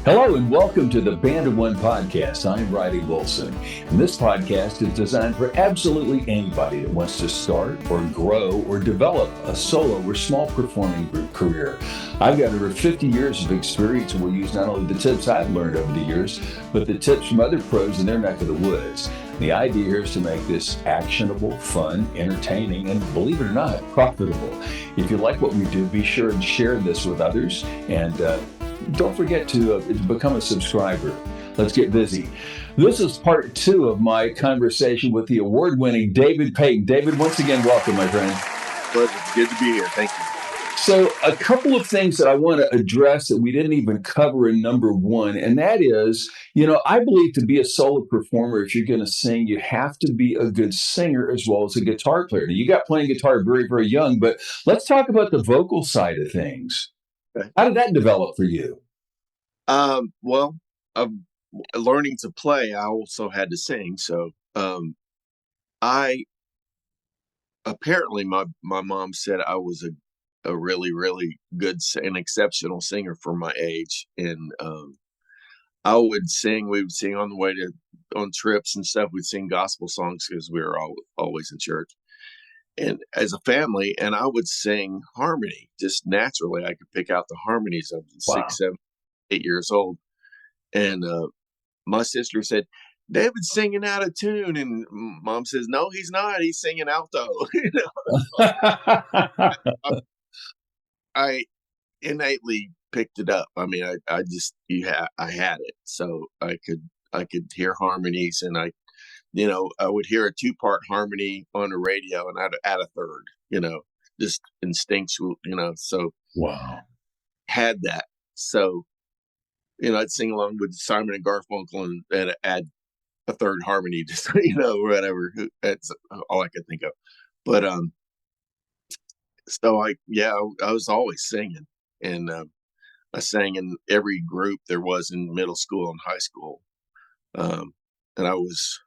Hello and welcome to the Band of One podcast. I'm Riley Wilson, and this podcast is designed for absolutely anybody that wants to start or grow or develop a solo or small performing group career. I've got over 50 years of experience and will use not only the tips I've learned over the years, but the tips from other pros in their neck of the woods. The idea here is to make this actionable, fun, entertaining, and believe it or not, profitable. If you like what we do, be sure and share this with others, and don't forget to become a subscriber. Let's get busy. This is part 2 of my conversation with the award-winning David Payton. David, once again, welcome, my friend. Pleasure. Good to be here. Thank you. So a couple of things that I want to address that we didn't even cover in number 1, and that is, I believe to be a solo performer, if you're going to sing, you have to be a good singer as well as a guitar player. Now, you got playing guitar very, very young, but let's talk about the vocal side of things. Okay. How did that develop for you? Well, learning to play, I also had to sing. So, I apparently my mom said I was a really, really good and exceptional singer for my age. And, I would sing, we would sing on the way on trips and stuff. We'd sing gospel songs because we were always in church and as a family, and I would sing harmony just naturally. I could pick out the harmonies of Wow. 6, 7, 8 years old. And my sister said, "David's singing out of tune," and Mom says, "No, he's not. He's singing alto." I innately picked it up. I mean, I just I had it, so I could hear harmonies, and I would hear a 2-part harmony on the radio, and I'd add a third. Just instinctual. So Wow. had that. So I'd sing along with Simon and Garfunkel and add a third harmony, just whatever. That's all I could think of. But so I was always singing, and I sang in every group there was in middle school and high school, and I was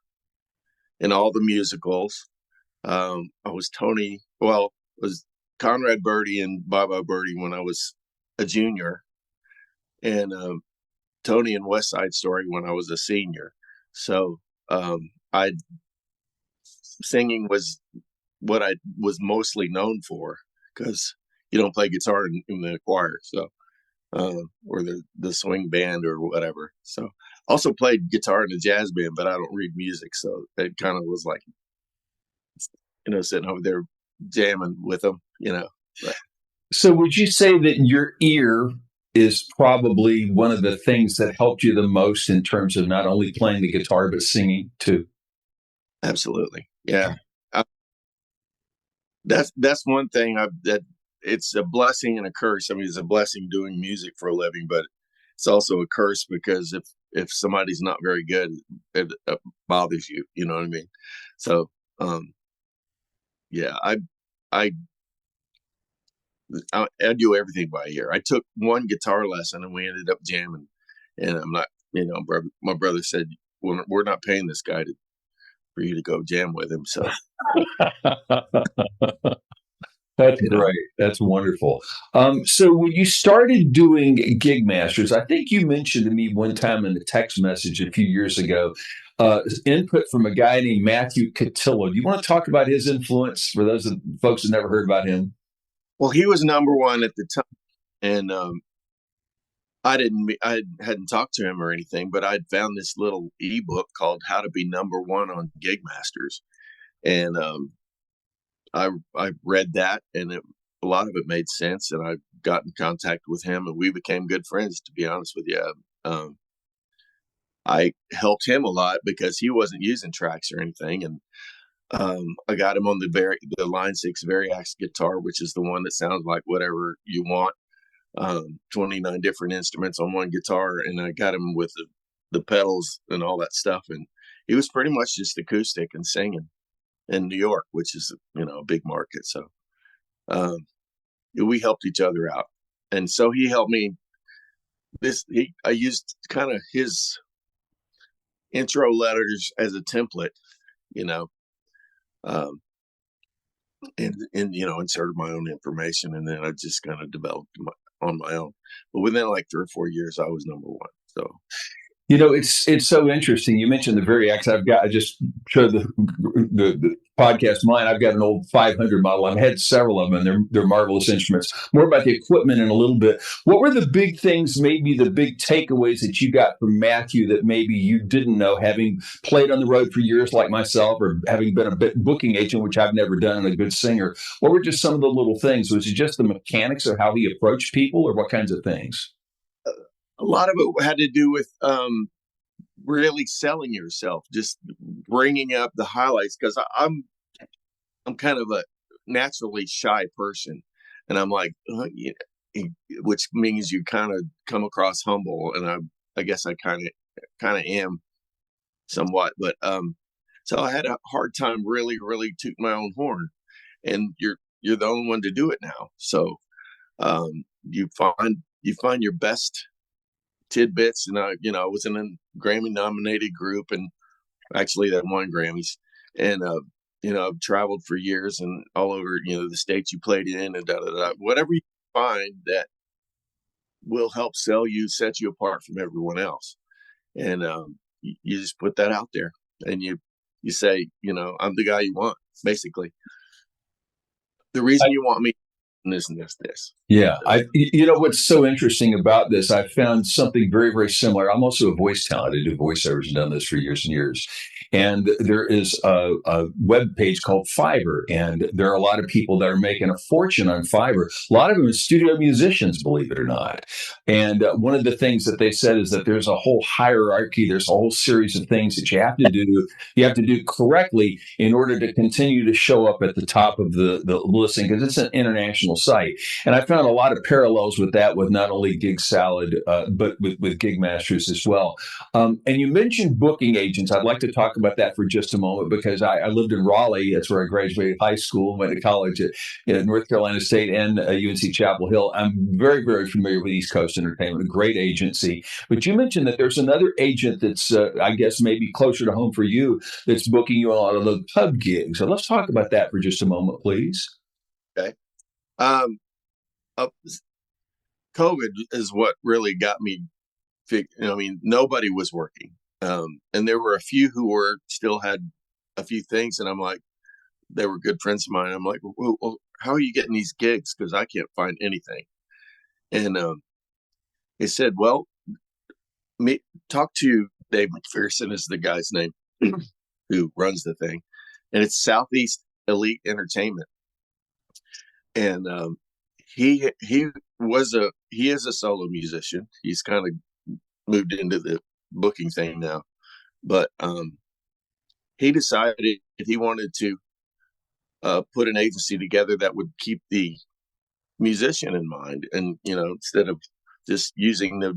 in all the musicals. I was was Conrad Birdie and Bye Bye Birdie when I was a junior, and Tony and West Side Story when I was a senior. So I singing was what I was mostly known for, because you don't play guitar in the choir, so or the swing band or whatever. So also played guitar in a jazz band, but I don't read music, so it kind of was like sitting over there jamming with them. But, So would you say that your ear is probably one of the things that helped you the most in terms of not only playing the guitar, but singing too? absolutely, yeah. That's one thing that it's a blessing and a curse. I mean, it's a blessing doing music for a living, but it's also a curse because if somebody's not very good, it bothers you. You know what I mean? So, yeah, I I do everything by ear. I took one guitar lesson and we ended up jamming, and I'm not, my brother said, we're not paying this guy for you to go jam with him. So That's great. That's wonderful. So when you started doing gig masters, I think you mentioned to me one time in a text message a few years ago, input from a guy named Matthew Cotillo. Do you want to talk about his influence for those folks who never heard about him? Well, he was number one at the time, and I hadn't talked to him or anything, but I'd found this little ebook called "How to Be Number One on Gig Masters," and I read that, and a lot of it made sense, and I got in contact with him, and we became good friends. To be honest with you, I helped him a lot because he wasn't using tracks or anything, and I got him on the Line 6 Variax guitar, which is the one that sounds like whatever you want. 29 different instruments on one guitar, and I got him with the pedals and all that stuff, and he was pretty much just acoustic and singing in New York, which is a big market. So we helped each other out, and so he helped me. I used kind of his intro letters as a template, um, and inserted my own information, and then I just kind of developed on my own. But within like 3 or 4 years, I was number one. So It's so interesting. You mentioned the very X. I just showed the podcast mine. I've got an old 500 model. I've had several of them, and they're marvelous instruments. More about the equipment in a little bit. What were the big things, maybe the big takeaways that you got from Matthew that maybe you didn't know, having played on the road for years like myself, or having been a booking agent, which I've never done, and a good singer? What were just some of the little things? Was it just the mechanics of how he approached people, or what kinds of things? a lot of it had to do with really selling yourself, just bringing up the highlights. Because I'm kind of a naturally shy person, and I'm like, which means you kind of come across humble, and I guess I kind of am somewhat, but so I had a hard time really tooting my own horn, and you're the only one to do it now. So you find your best tidbits, and I was in a Grammy nominated group, and actually that won Grammys, and I've traveled for years and all over the states you played in, and da da da. Whatever you find that will help sell you, set you apart from everyone else, and you just put that out there, and you say, I'm the guy you want, basically. The reason you want me is this. Yeah, what's so interesting about this? I found something very, very similar. I'm also a voice talent. I do voiceovers and done this for years and years. And there is a web page called Fiverr, and there are a lot of people that are making a fortune on Fiverr. A lot of them are studio musicians, believe it or not. And one of the things that they said is that there's a whole hierarchy. There's a whole series of things that you have to do. You have to do correctly in order to continue to show up at the top of the listing, because it's an international site. And I found a lot of parallels with that, with not only Gig Salad, but with Gig Masters as well. And you mentioned booking agents. I'd like to talk about that for just a moment, because I lived in Raleigh. That's where I graduated high school, went to college at North Carolina State and UNC Chapel Hill. I'm very, very familiar with East Coast Entertainment, a great agency. But you mentioned that there's another agent that's, I guess, maybe closer to home for you, that's booking you a lot of the pub gigs. So let's talk about that for just a moment, please. Okay. Um, uh, COVID is what really got me. I mean, nobody was working, and there were a few who were still had a few things, and I'm like, they were good friends of mine. I'm like, well, how are you getting these gigs? Because I can't find anything. And they said, well, talk to Dave McPherson is the guy's name who runs the thing, and it's Southeast Elite Entertainment, and he is a solo musician. He's kind of moved into the booking thing now, but he decided he wanted to put an agency together that would keep the musician in mind, and instead of just using the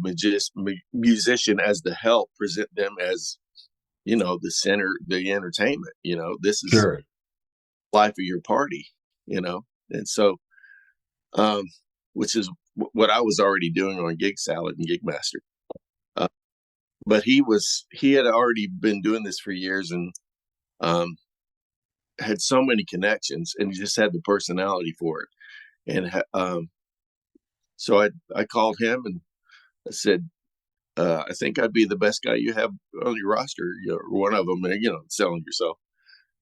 musician as the help, present them as the center, the entertainment. This is Sure. life of your party. And so which is what I was already doing on Gig Salad and Gig Master. But he had already been doing this for years, and had so many connections, and he just had the personality for it. And so I called him and I said, I think I'd be the best guy you have on your roster, or one of them, and selling yourself.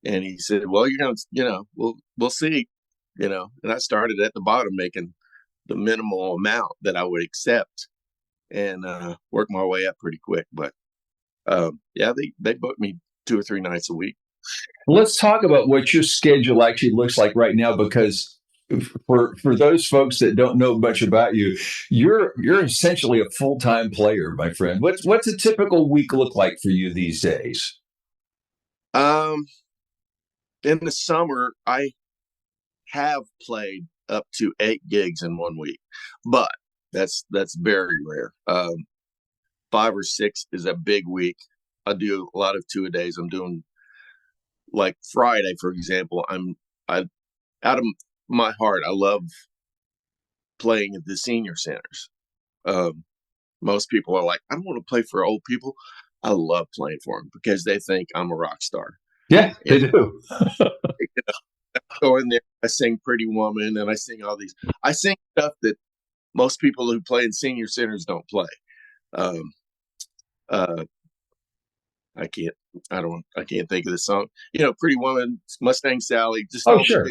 And he said, well, you're gonna, we'll see, and I started at the bottom, making the minimal amount that I would accept, and work my way up pretty quick. But yeah, they booked me 2 or 3 nights a week. Let's talk about what your schedule actually looks like right now, because for those folks that don't know much about you, you're essentially a full-time player, my friend. What's a typical week look like for you these days? Um, in the summer, I have played up to 8 gigs in one week, but that's very rare. 5 or 6 is a big week. I do a lot of 2-a-days. I'm doing, like, Friday, for example. I out of my heart, I love playing at the senior centers. Most people are like, I don't want to play for old people. I love playing for them because they think I'm a rock star. Yeah, they And do. go in there, I sing Pretty Woman, and I sing all these. I sing stuff that most people who play in senior centers don't play. Um, Uh, I can't think of the song. Pretty Woman, Mustang Sally, just Oh, all the sure.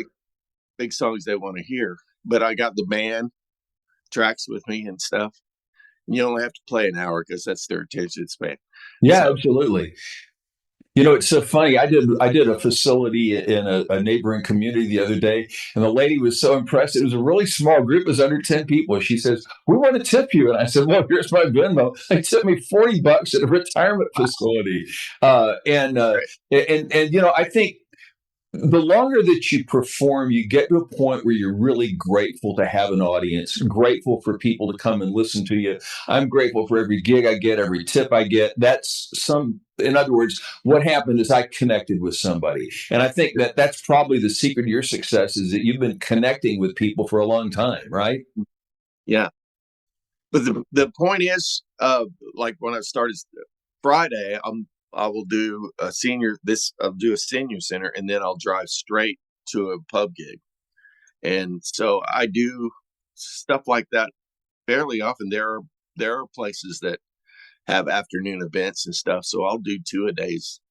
big songs they want to hear. But I got the band tracks with me and stuff. You only have to play an hour because that's their attention span. Yeah, So absolutely. It's so funny. I did a facility in a neighboring community the other day, and the lady was so impressed. It was a really small group; it was under 10 people. She says, "We want to tip you," and I said, "Well, here's my Venmo." They tipped me $40 at a retirement facility, and I think the longer that you perform, you get to a point where you're really grateful to have an audience, grateful for people to come and listen to you. I'm grateful for every gig I get, every tip I get. In other words, what happened is I connected with somebody. And I think that that's probably the secret to your success is that you've been connecting with people for a long time, right? yeah, but the point is, like when I started Friday, I will do a senior this I'll do a senior center, and then I'll drive straight to a pub gig. And so I do stuff like that fairly often. There are places that have afternoon events and stuff, so I'll do two a days,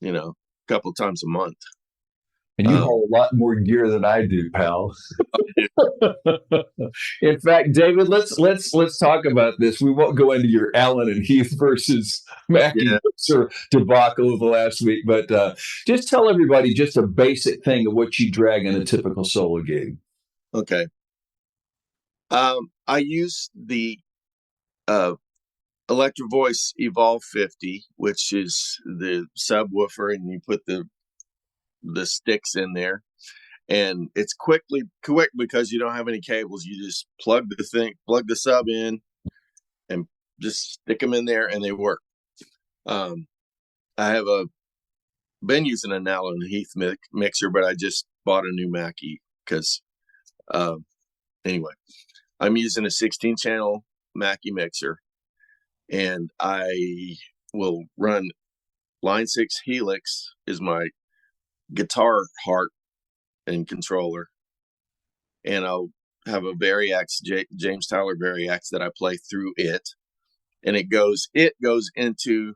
a couple of times a month. And you Um, haul a lot more gear than I do, pal. I do. In fact, David, let's talk about this. We won't go into your Allen and Heath versus Mackey Yeah. Mixer debacle of the last week, but just tell everybody just a basic thing of what you drag in a typical solo gig. Okay. I use the uh, Electro Voice Evolve 50, which is the subwoofer, and you put the sticks in there, and it's quick because you don't have any cables. You just plug the sub in, and just stick them in there, and they work. Um, I have been using an Allen Heath mixer, but I just bought a new Mackie because anyway, I'm using a 16 channel Mackie mixer, and I will run Line 6 Helix is my guitar heart and controller, and I'll have a Variax James Tyler Variax that I play through it, and it goes into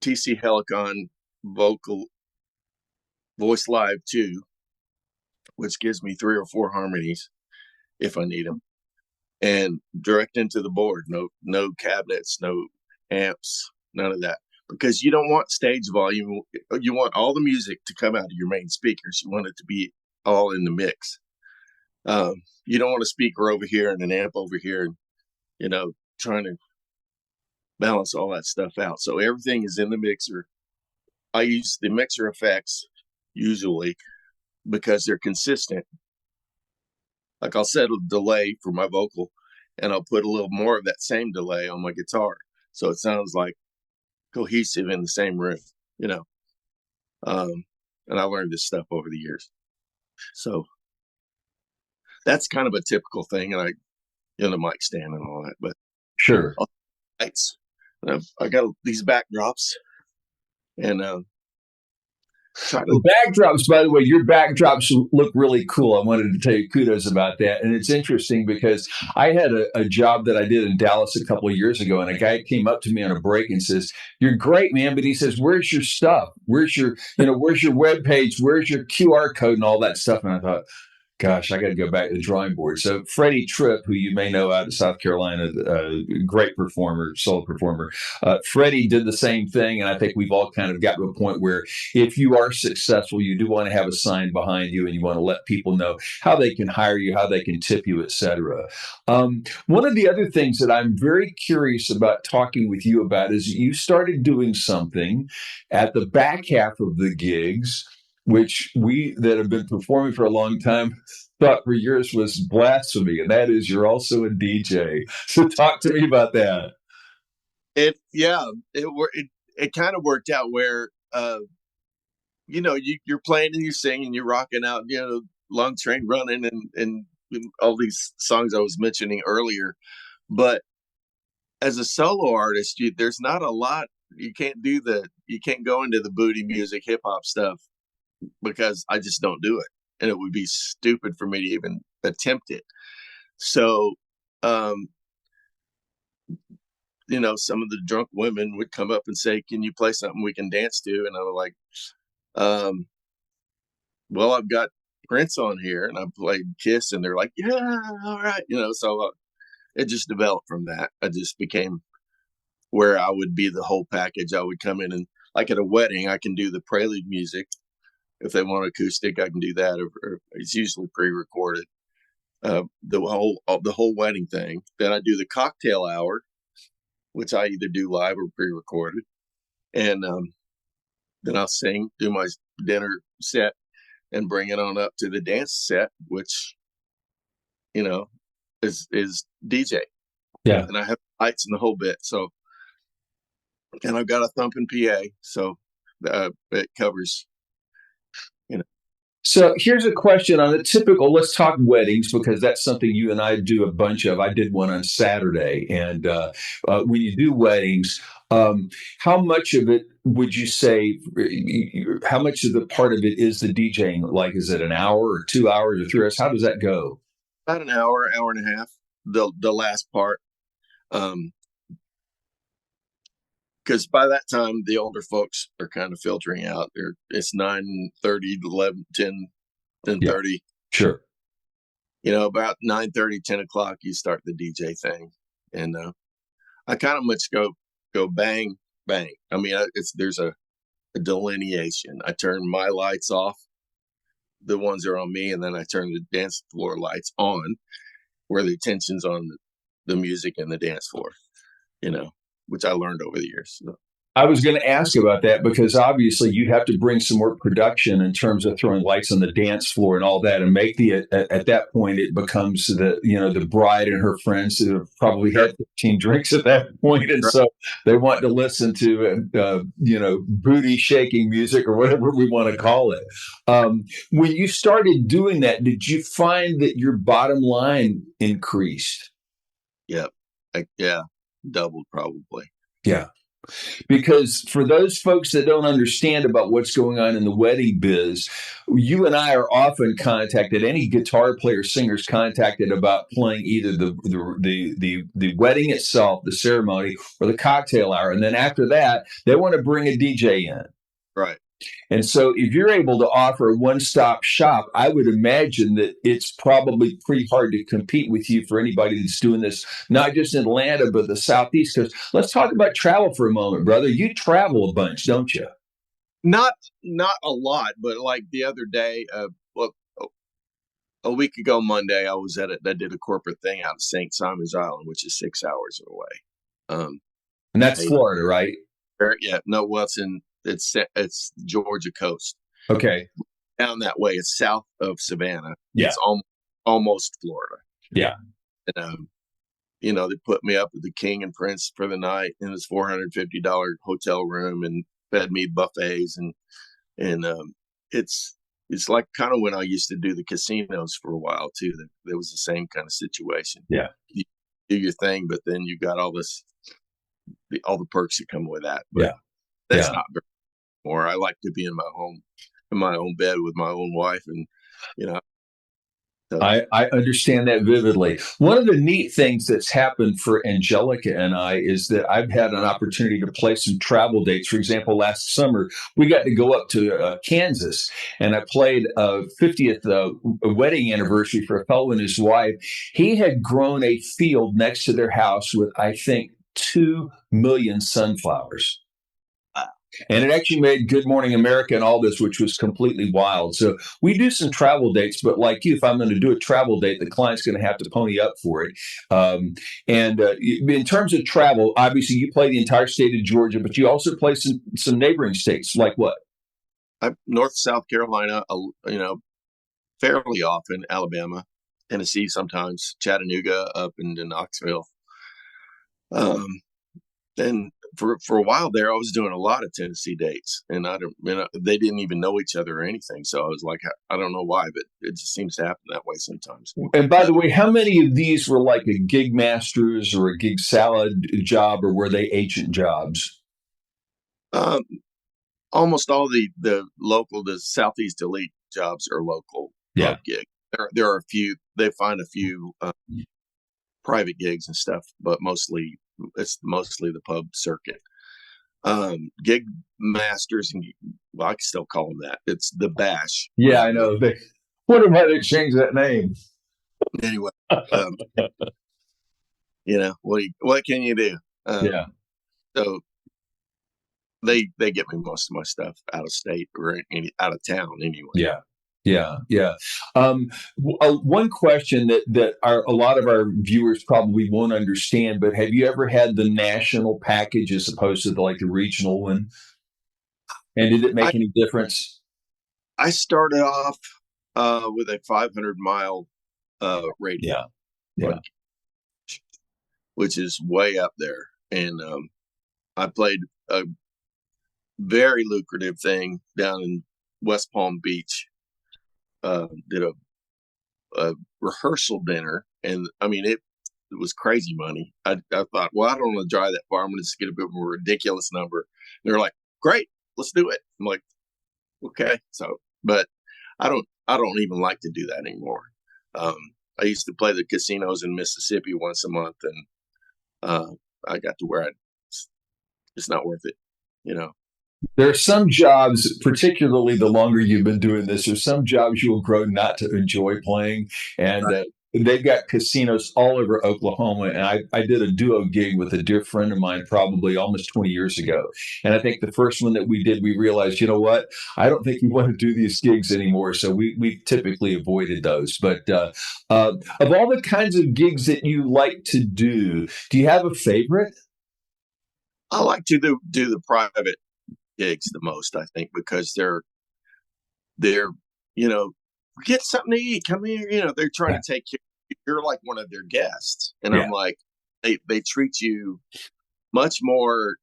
TC Helicon vocal voice live 2, which gives me 3 or 4 harmonies if I need them, and direct into the board. No cabinets, no amps, none of that, because you don't want stage volume. You want all the music to come out of your main speakers. You want it to be all in the mix. You don't want a speaker over here and an amp over here, and trying to balance all that stuff out. So everything is in the mixer. I use the mixer effects usually because they're consistent. Like I'll set a delay for my vocal, and I'll put a little more of that same delay on my guitar, so it sounds like cohesive in the same room. You know, um, and I learned this stuff over the years. So that's kind of a typical thing, and the mic stand and all that. But Sure. lights, I got these backdrops, and try to. The backdrops, by the way, your backdrops look really cool. I wanted to tell you kudos about that. And it's interesting because I had a job that I did in Dallas a couple of years ago, and a guy came up to me on a break and says, "You're great, man," but he says, "Where's your stuff? Where's your web page? Where's your QR code and all that stuff?" And I thought, gosh, I got to go back to the drawing board. So Freddie Tripp, who you may know out of South Carolina, great performer, solo performer, Freddie did the same thing, and I think we've all kind of got to a point where if you are successful, you do want to have a sign behind you, and you want to let people know how they can hire you, how they can tip you, etc. One of the other things that I'm very curious about talking with you about is you started doing something at the back half of the gigs which we that have been performing for a long time thought for years was blasphemy, and that is you're also a DJ. So talk to me about that. It kind of worked out where you're playing and you're singing, you're rocking out, Long Train Running and all these songs I was mentioning earlier. But as a solo artist, there's not a lot. You can't go into the booty music, hip hop stuff because I just don't do it, and it would be stupid for me to even attempt it. So, um, some of the drunk women would come up and say, "Can you play something we can dance to?" And I was like, well, I've got Prince on here, and I played Kiss, and they're like, "Yeah, all right." So it just developed from that. I just became where I would be the whole package. I would come in and, like at a wedding, I can do the prelude music. If they want acoustic, I can do that. Or it's usually pre-recorded. The whole wedding thing. Then I do the cocktail hour, which I either do live or pre-recorded, and then I'll sing, do my dinner set, and bring it on up to the dance set, which you know is DJ. Yeah. And I have lights in the whole bit. So, and I've got a thumping PA, so it covers. You know, So here's a question on a typical, let's talk weddings because that's something you and I do a bunch of. I did one on Saturday. And when you do weddings, how much of it would you say, how much of the part of it is the DJing? Like, is it an hour or 2 hours or 3 hours? How does that go? about an hour and a half. The last part, because by that time the older folks are kind of filtering out. It's 9:30, 11, 10, Yeah, 10:30. sure. About 9:30, 10 o'clock, you start the DJ thing, and I kind of much go bang bang. I mean, there's a delineation. I turn my lights off, the ones that are on me, and then I turn the dance floor lights on, where the attention's on the music and the dance floor. You know, which I learned over the years. So, I was going to ask about that because obviously you have to bring some more production in terms of throwing lights on the dance floor and all that, and make at that point it becomes the bride and her friends who have probably sure. had 15 drinks at that point, and Right. so they want to listen to booty shaking music or whatever we want to call it. When you started doing that, did you find that your bottom line increased? Yeah, yeah, doubled probably. Yeah. Because for those folks that don't understand about what's going on in the wedding biz, you and I are often contacted. Any guitar player, singers contacted about playing either the wedding itself, the ceremony, or the cocktail hour, and then after that, they want to bring a DJ in. Right. And so, if you're able to offer a one stop shop, I would imagine that it's probably pretty hard to compete with you for anybody that's doing this, not just in Atlanta, but the Southeast. Because let's talk about travel for a moment, brother. You travel a bunch, don't you? Not not a lot, but like the other day, well, a week ago Monday, I did a corporate thing out of St. Simon's Island, which is 6 hours away. And that's I, Florida, right? yeah, no, well, it's Georgia coast. Okay. Down that way, it's south of Savannah. Yeah. It's almost Florida. Yeah. And they put me up with the king and prince for the night in this $450 hotel room and fed me buffets, and it's like kind of when I used to do the casinos for a while too. That there was the same kind of situation. Yeah. You do your thing, but then you got all the perks that come with that. But Yeah. that's Yeah. not very more. I like to be in my home, in my own bed with my own wife, and you know. So, I understand that vividly. One of the neat things that's happened for Angelica and I is that I've had an opportunity to play some travel dates. For example, last summer, we got to go up to Kansas, and I played a 50th wedding anniversary for a fellow and his wife. He had grown a field next to their house with, I think, 2 million sunflowers. And it actually made Good Morning America and all this, which was completely wild. So we do some travel dates, but like you, if I'm going to do a travel date, the client's going to have to pony up for it. And in terms of travel, obviously you play the entire state of Georgia, but you also play some neighboring states, like what? North South Carolina, fairly often, Alabama, Tennessee, sometimes Chattanooga, up into Knoxville. And for a while there, I was doing a lot of Tennessee dates, and they didn't even know each other or anything. So I was like, I don't know why, but it just seems to happen that way sometimes. And by the way, how many of these were like a gig masters or a gig salad job, or were they agent jobs? Um, Almost all the Southeast elite jobs are local Yeah. club gigs. There are a few. They find a few private gigs and stuff, but mostly it's mostly the pub circuit. Gig masters, and well, I can still call them that. It's the bash. Yeah, I know. They wonder why they changed that name. Anyway, um, what can you do? Yeah. So they get me most of my stuff out of state or out of town anyway. Yeah. Yeah, yeah. One question that a lot of our viewers probably won't understand, but have you ever had the national package as opposed to the regional one? And did it I make any difference? I started off with a 500-mile radius, Yeah, yeah, which is way up there, and I played a very lucrative thing down in West Palm Beach. Did a rehearsal dinner, and I mean it was crazy money. I thought, well, I don't want to drive that far. I'm going to just get a bit of a ridiculous number. And they're like, great, let's do it. I'm like, okay. So, but I don't even like to do that anymore. Um, I used to play the casinos in Mississippi once a month, and I got to where it's not worth it, you know. there are some jobs, particularly the longer you've been doing this, there's some jobs you will grow not to enjoy playing. And they've got casinos all over Oklahoma. And I did a duo gig with a dear friend of mine probably almost 20 years ago. And I think the first one that we did, we realized, you know what? I don't think we want to do these gigs anymore. So we typically avoided those. But of all the kinds of gigs that you like to do you have a favorite? I like to do the private gigs the most, I think, because they're get something to eat, come here, they're trying Yeah. to take care. You're like one of their guests, and Yeah. I'm like, they treat you much more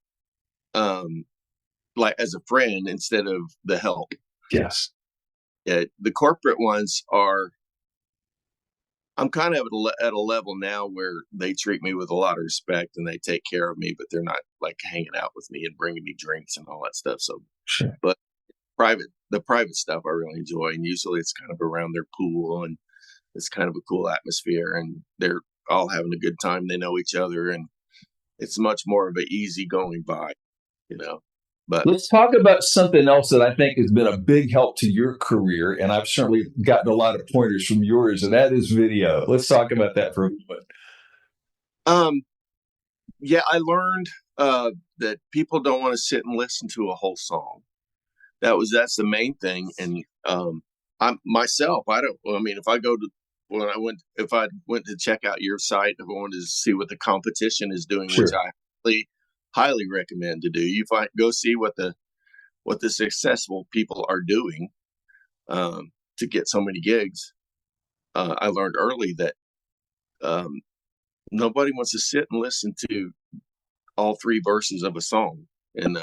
like as a friend instead of the help. Yes. The corporate ones are, I'm kind of at a level now where they treat me with a lot of respect and they take care of me, but they're not like hanging out with me and bringing me drinks and all that stuff. So, Sure. but the private stuff I really enjoy, and usually it's kind of around their pool, and it's kind of a cool atmosphere, and they're all having a good time. They know each other, and it's much more of an easy going vibe, you know. But Let's talk about something else that I think has been a big help to your career, and I've certainly gotten a lot of pointers from yours, and that is video. Let's talk about that for a moment. um, yeah, I learned that people don't want to sit and listen to a whole song. That's the main thing. And I'm myself. I don't. I mean, if I went to check out your site, if I wanted to see what the competition is doing, which Sure. I highly recommend to do, go see what the successful people are doing to get so many gigs. I learned early that um, nobody wants to sit and listen to all three verses of a song. And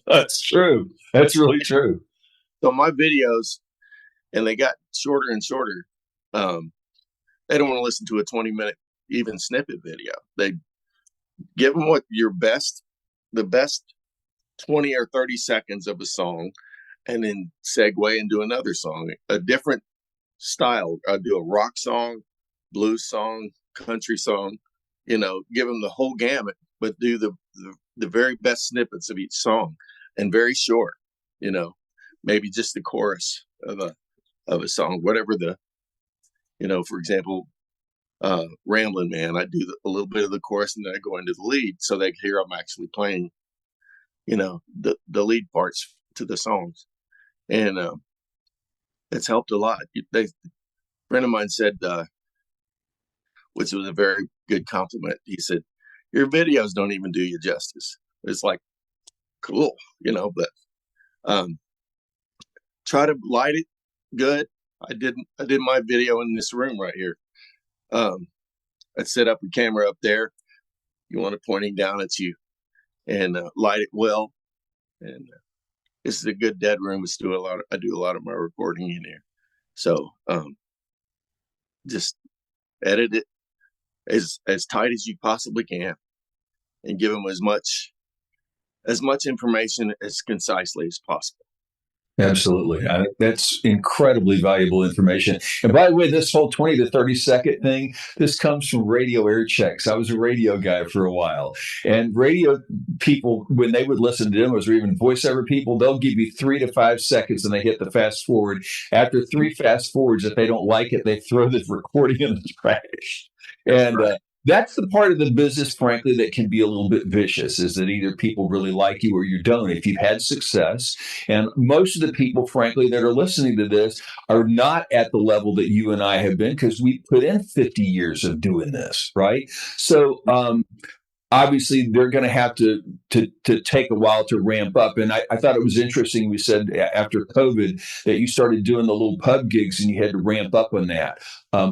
That's true. That's really true. so my videos, and they got shorter and shorter. Um, they don't want to listen to a 20-minute even snippet video. They give them the best 20 or 30 seconds of a song, and then segue into another song, a different style. I do a rock song, blues song, country song, give them the whole gamut, but do the very best snippets of each song, and very short, maybe just the chorus of a song, whatever for example, Ramblin' Man, I do a little bit of the chorus and then I go into the lead so they can hear I'm actually playing, the lead parts to the songs. And it's helped a lot. A friend of mine said, which was a very good compliment, he said, your videos don't even do you justice. It's like, cool, but try to light it good. I did my video in this room right here. I'd set up a camera up there. You want it pointing down at you, and light it well. And this is a good dead room. I do a lot of my recording in here. So just edit it as tight as you possibly can, and give them as much information as concisely as possible. Absolutely. That's incredibly valuable information. And by the way, this whole 20 to 30-second thing, this comes from radio air checks. I was a radio guy for a while. And radio people, when they would listen to demos or even voiceover people, they'll give you 3 to 5 seconds and they hit the fast forward. After three fast forwards, if they don't like it, they throw the recording in the trash. That's And right. that's the part of the business, frankly, that can be a little bit vicious, is that either people really like you or you don't. If you've had success, and most of the people, frankly, that are listening to this are not at the level that you and I have been because we put in 50 years of doing this, right? So, obviously they're going to have to take a while to ramp up. And I thought it was interesting. We said after COVID that you started doing the little pub gigs and you had to ramp up on that.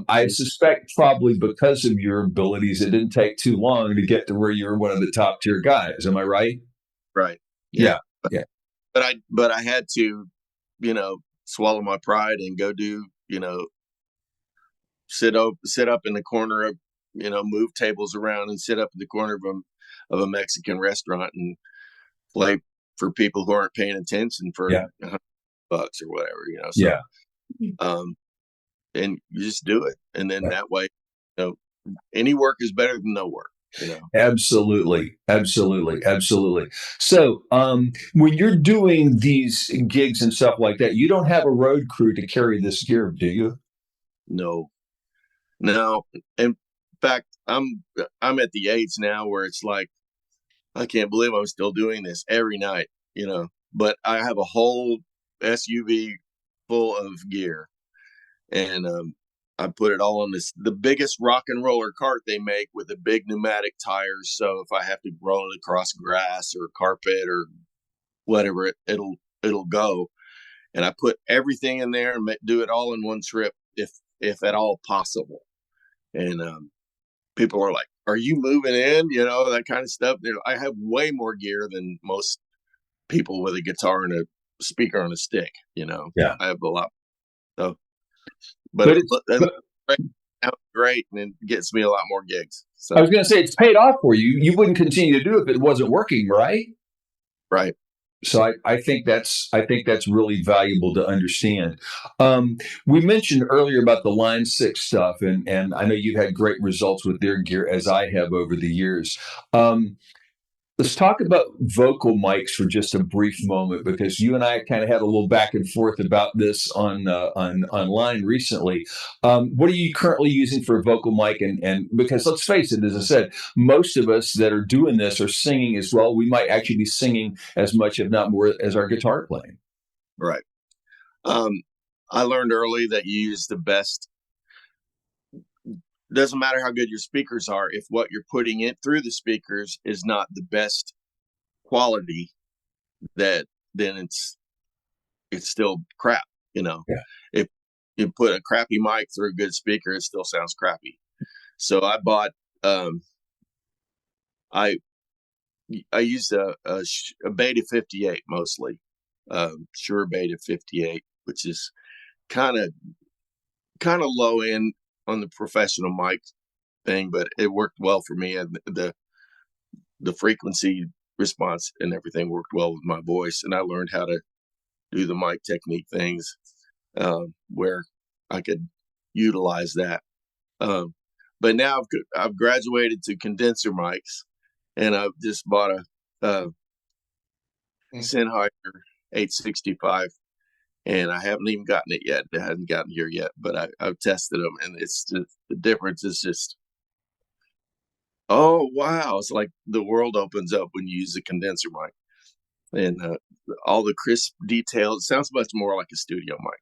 I suspect probably because of your abilities, it didn't take too long to get to where you're one of the top tier guys. Am I right? Right. Yeah. Yeah. Yeah. But I had to, swallow my pride and go do, sit up in the corner of, move tables around and sit up in the corner of a Mexican restaurant and play for people who aren't paying attention for Yeah. $100 or whatever, So, Yeah. um, and you just do it, and then Yeah. that way, any work is better than no work. Absolutely, absolutely, absolutely. So, when you're doing these gigs and stuff like that, you don't have a road crew to carry this gear, do you? No, no. In fact, I'm at the age now where it's like I can't believe I'm still doing this every night, But I have a whole SUV full of gear, and I put it all on the biggest rock and roller cart they make with the big pneumatic tires. So if I have to roll it across grass or carpet or whatever, it'll go. And I put everything in there and do it all in one trip, if at all possible. And people are like, "Are you moving in?" That kind of stuff. I have way more gear than most people with a guitar and a speaker on a stick. Yeah. I have a lot. So, but But it it's, but sounds great, and it gets me a lot more gigs. I So, was going to say it's paid off for you. You wouldn't continue to do it if it wasn't working, right? right. So I think that's really valuable to understand. We mentioned earlier about the Line 6 stuff, and I know you've had great results with their gear, as I have over the years. Um, Let's talk about vocal mics for just a brief moment, because you and I kind of had a little back and forth about this on online recently. What are you currently using for a vocal mic? And because let's face it, as I said, most of us that are doing this are singing as well. We might actually be singing as much, if not more, as our guitar playing. Right. Um, I learned early that you use the best. Doesn't matter how good your speakers are, if what you're putting in through the speakers is not the best quality, that then it's still crap. Yeah. If you put a crappy mic through a good speaker, it still sounds crappy. So I bought. I used a Beta 58 mostly, Shure Beta 58, which is kind of low end on the professional mic thing, but it worked well for me, and the frequency response and everything worked well with my voice, and I learned how to do the mic technique things, where I could utilize that. But now I've graduated to condenser mics, and I've just bought a Sennheiser 865, and I haven't even gotten it yet. It hasn't gotten here yet, but I've tested them, and it's just, the difference is just, oh wow! It's like the world opens up when you use a condenser mic, and all the crisp details. It sounds much more like a studio mic.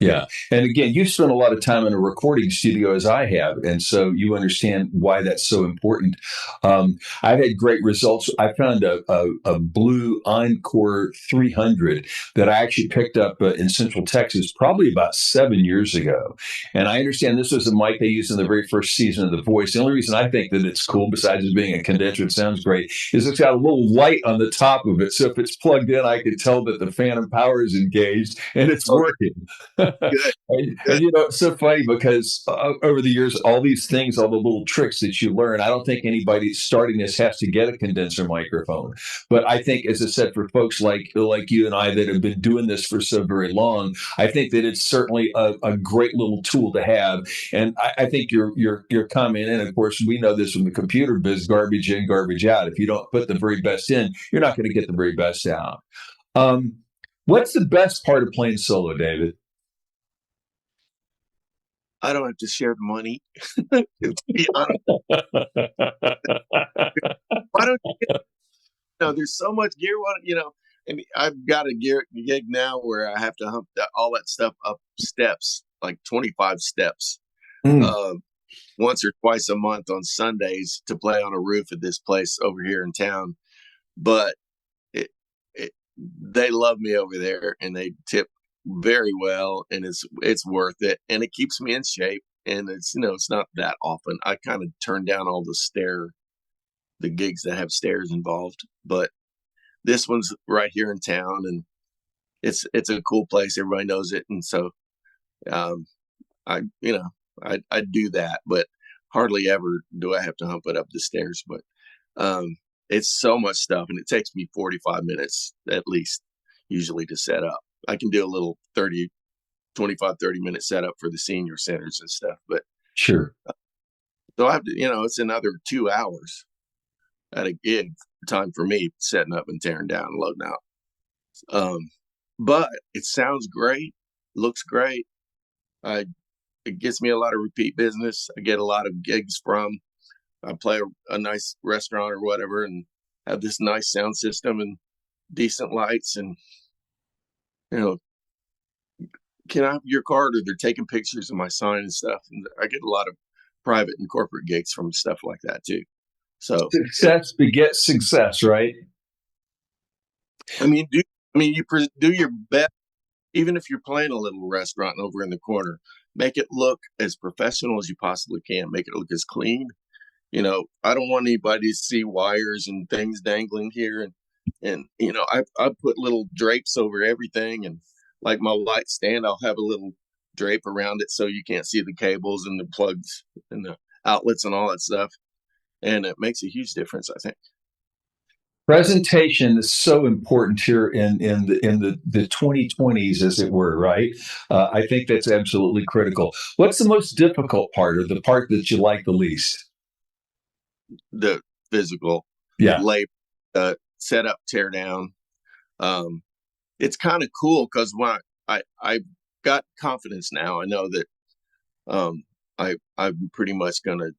Yeah. And again, you've spent a lot of time in a recording studio, as I have. And so you understand why that's so important. I've had great results. I found a blue Encore 300 that I actually picked up in Central Texas probably about 7 years ago. And I understand this was a mic they used in the very first season of The Voice. The only reason I think that it's cool, besides it being a condenser, it sounds great, is it's got a little light on the top of it. So if it's plugged in, I can tell that the phantom power is engaged and it's Oh, working. Good, And good. it's so funny because over the years, all these things, all the little tricks that you learn, I don't think anybody starting this has to get a condenser microphone. But I think, as I said, for folks like you and I that have been doing this for so very long, I think that it's certainly a great little tool to have. And I think your comment, and of course, we know this from the computer biz: garbage in, garbage out. If you don't put the very best in, you're not going to get the very best out. Um, what's the best part of playing solo, David? I don't have to share the money. To be honest, why don't there's so much gear. And I've got a gig now where I have to hump all that stuff up steps, like 25 steps, Mm, uh, once or twice a month on Sundays to play on a roof at this place over here in town. But it, they love me over there, and they tip very well, and it's worth it, and it keeps me in shape. And it's not that often. I kind of turn down all the gigs that have stairs involved, but this one's right here in town, and it's a cool place. Everybody knows it, and so um, I do that, but hardly ever do I have to hump it up the stairs. But um, it's so much stuff, and it takes me 45 minutes at least usually to set up. I can do a little 30 minute setup for the senior centers and stuff, but sure. so I have to, it's another 2 hours at a gig time for me setting up and tearing down and loading out. But it sounds great, looks great. I It gets me a lot of repeat business. I get a lot of gigs from. I play a nice restaurant or whatever, and have this nice sound system and decent lights, and you know, can I have your card? Or they're taking pictures of my sign and stuff, and I get a lot of private and corporate gigs from stuff like that too. So, Success begets success, right? I mean, do your best. Even if you're playing a little restaurant over in the corner, make it look as professional as you possibly can. Make it look as clean. I don't want anybody to see wires and things dangling here. I put little drapes over everything, and like my light stand, I'll have a little drape around it so you can't see the cables and the plugs and the outlets and all that stuff. And it makes a huge difference, I think. Presentation is so important here in the 2020s, as it were, right? I think that's absolutely critical. What's the most difficult part, or the part that you like the least? The physical Yeah. labor, set up, tear down. Um, it's kind of cool because when I got confidence now, I know that I'm pretty much gonna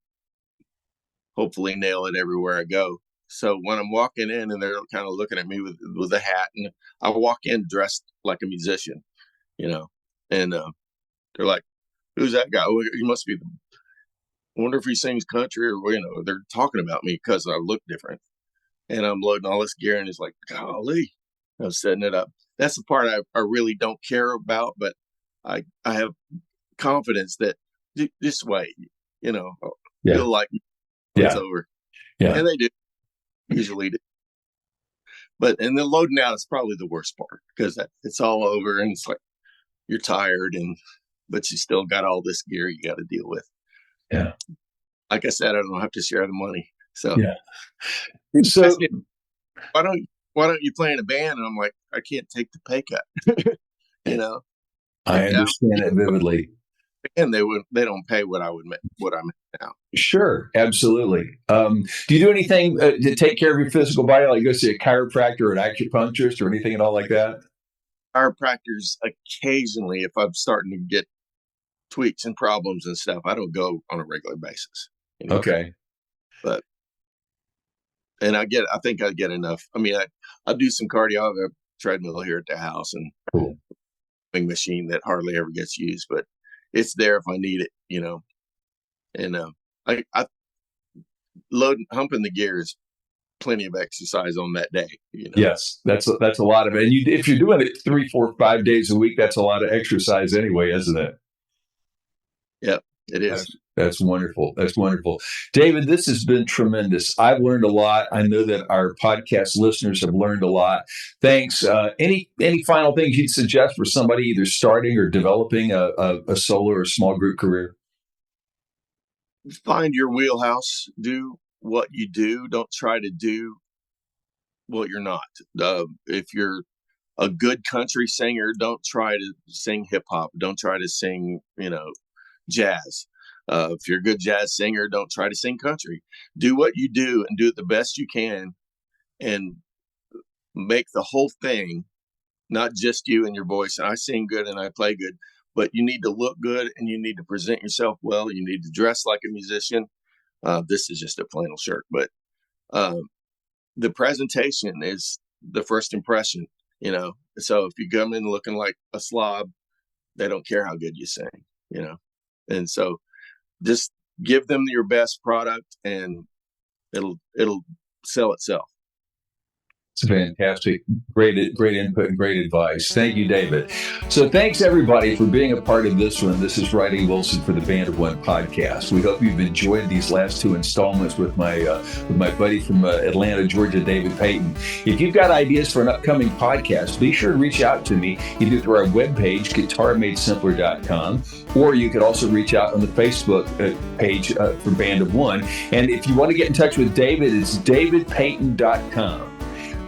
hopefully nail it everywhere I go. So when I'm walking in and they're kind of looking at me with a hat, and I walk in dressed like a musician, you know, and they're like, "Who's that guy? Oh, he must be the. I wonder if he sings country, or they're talking about me because I look different." And I'm loading all this gear, and it's like, golly, I'm setting it up. That's the part I really don't care about, but I have confidence that this way, you know, Yeah. you'll like me when it's Yeah. over, Yeah. and they do usually do. And then loading out is probably the worst part because it's all over, and it's like you're tired, but you still got all this gear you got to deal with. Yeah. Like I said, I don't have to share the money, so Yeah. people So ask me, why don't you play in a band? And I'm like, I can't take the pay cut. you know, I yeah, understand it vividly. and they don't pay what I would make what I'm at now. Sure, absolutely. Do you do anything to take care of your physical body, like go see a chiropractor or an acupuncturist or anything at all like that? Chiropractors occasionally, if I'm starting to get tweaks and problems and stuff, I don't go on a regular basis anymore. Okay. But I think I get enough. I mean, I do some cardio. I have a treadmill here at the house and Cool. a machine that hardly ever gets used, but it's there if I need it. And I humping the gear is plenty of exercise on that day. Yes, that's a lot of it. And if you're doing it 3, 4, 5 days a week, that's a lot of exercise anyway, isn't it? Yep. It is. That's wonderful. That's wonderful. David, this has been tremendous. I've learned a lot. I know that our podcast listeners have learned a lot. Thanks. Any final things you'd suggest for somebody either starting or developing a solo or small group career? Find your wheelhouse. Do what you do. Don't try to do what you're not. If you're a good country singer, don't try to sing hip hop. Don't try to sing, jazz. If you're a good jazz singer, don't try to sing country. Do what you do and do it the best you can, and make the whole thing, not just you and your voice. I sing good and I play good, but you need to look good and you need to present yourself well. You need to dress like a musician. This is just a flannel shirt, but the presentation is the first impression, So if you come in looking like a slob, they don't care how good you sing, And so just give them your best product and it'll sell itself. It's fantastic. Great input and great advice. Thank you, David. So thanks, everybody, for being a part of this one. This is Riding Wilson for the Band of One podcast. We hope you've enjoyed these last two installments with my buddy from Atlanta, Georgia, David Payton. If you've got ideas for an upcoming podcast, be sure to reach out to me either through our webpage, guitarmadesimpler.com, or you could also reach out on the Facebook page for Band of One. And if you want to get in touch with David, it's davidpayton.com.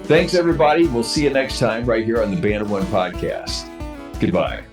Thanks, everybody. We'll see you next time right here on the Band of One podcast. Goodbye.